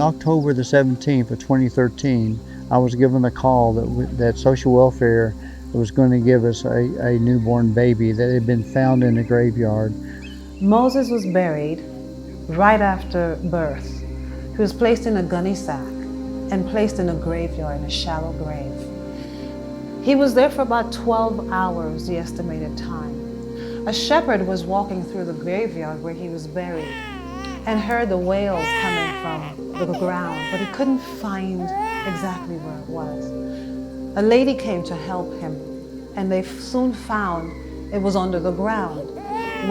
On October the 17th of 2013, I was given a call that social welfare was going to give us a newborn baby that had been found in a graveyard. Moses was buried right after birth. He was placed in a gunny sack and placed in a graveyard, in a shallow grave. He was there for about 12 hours, the estimated time. A shepherd was walking through the graveyard where he was buried and heard the wails coming from the ground, but he couldn't find exactly where it was. A lady came to help him, and they soon found it was under the ground.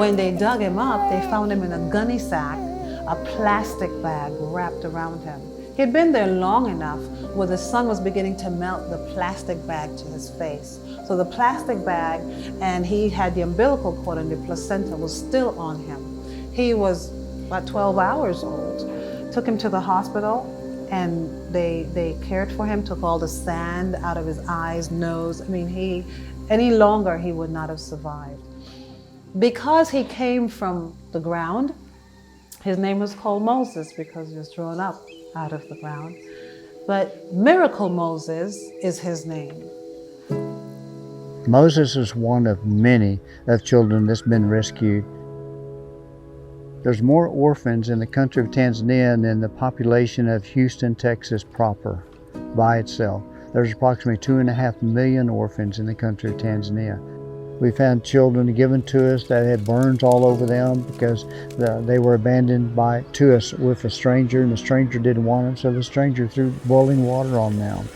When they dug him up, they found him in a gunny sack, a plastic bag wrapped around him. He had been there long enough where the sun was beginning to melt the plastic bag to his face. So the plastic bag, and he had the umbilical cord and the placenta was still on him. He was about 12 hours old. Took him to the hospital, and they cared for him, took all the sand out of his eyes, nose. I mean, any longer he would not have survived. Because he came from the ground, his name was called Moses because he was drawn up out of the ground. But Miracle Moses is his name. Moses is one of many of children that's been rescued. There's more orphans in the country of Tanzania than the population of Houston, Texas proper by itself. There's approximately 2.5 million orphans in the country of Tanzania. We've had children given to us that had burns all over them because they were abandoned to us with a stranger, and the stranger didn't want them, so the stranger threw boiling water on them.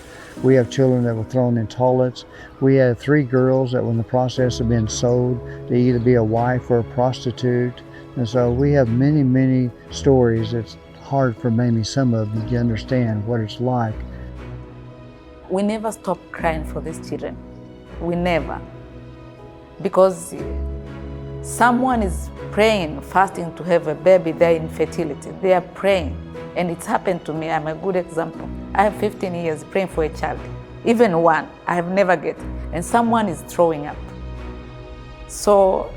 We have children that were thrown in toilets. We had 3 girls that were in the process of being sold to either be a wife or a prostitute. And so we have many, many stories. It's hard for maybe some of them to understand what it's like. We never stop crying for these children. We never. Because someone is praying, fasting to have a baby, they're infertility. They are praying, and it's happened to me. I'm a good example. I have 15 years praying for a child, even one, I have never get, and someone is throwing up. So,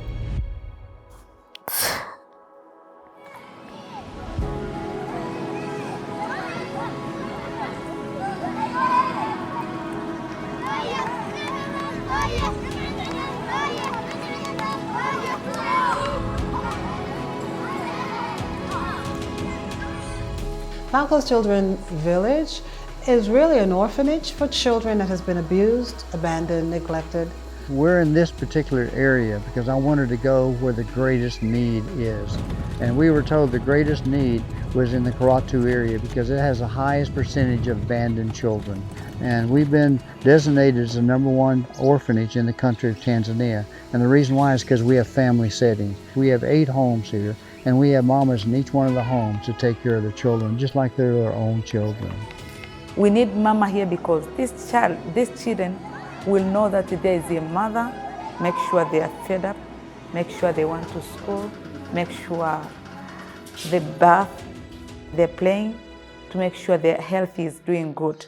Falco's Children Village is really an orphanage for children that has been abused, abandoned, neglected. We're in this particular area because I wanted to go where the greatest need is. And we were told the greatest need was in the Karatu area because it has the highest percentage of abandoned children. And we've been designated as the #1 orphanage in the country of Tanzania. And the reason why is because we have family settings. We have 8 homes here, and we have mamas in each one of the homes to take care of the children, just like they're their own children. we need mama here because these children will know that there is a mother, make sure they are fed up, make sure they went to school, make sure they bath, they're playing, to make sure their health is doing good.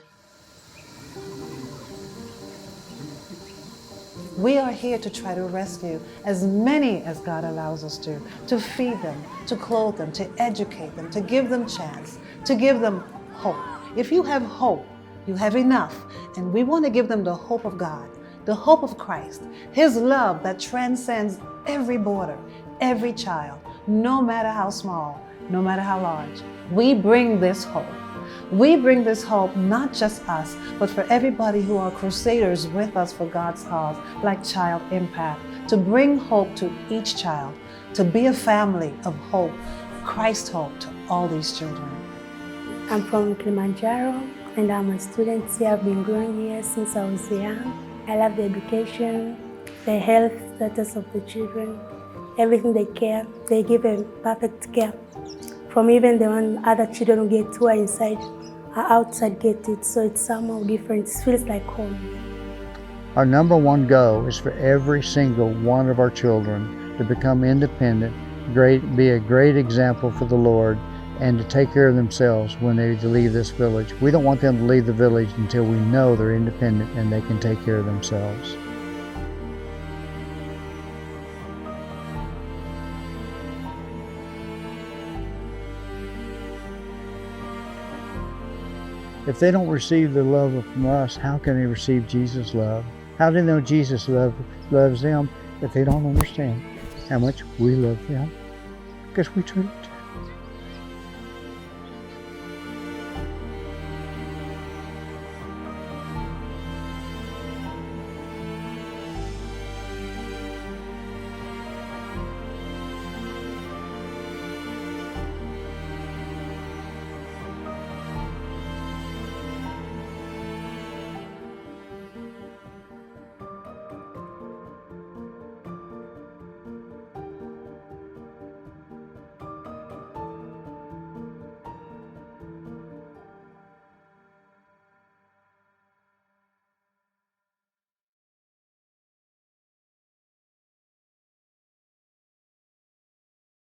We are here to try to rescue as many as God allows us to feed them, to clothe them, to educate them, to give them chance, to give them hope. If you have hope, you have enough. And we want to give them the hope of God, the hope of Christ, His love that transcends every border, every child, no matter how small, no matter how large. We bring this hope. We bring this hope, not just us, but for everybody who are crusaders with us for God's cause, like Child Impact, to bring hope to each child, to be a family of hope, Christ's hope to all these children. I'm from Kilimanjaro, and I'm a student here. I've been growing here since I was young. I love the education, the health status of the children, everything they care. They give a perfect care. From even the one other children who get who are inside, are outside get it. So it's somehow different. It feels like home. Our #1 goal is for every single one of our children to become independent, be a great example for the Lord, and to take care of themselves when they leave this village. We don't want them to leave the village until we know they're independent and they can take care of themselves. If they don't receive the love from us, how can they receive Jesus' love? How do they know Jesus loves them if they don't understand how much we love them? Because we treat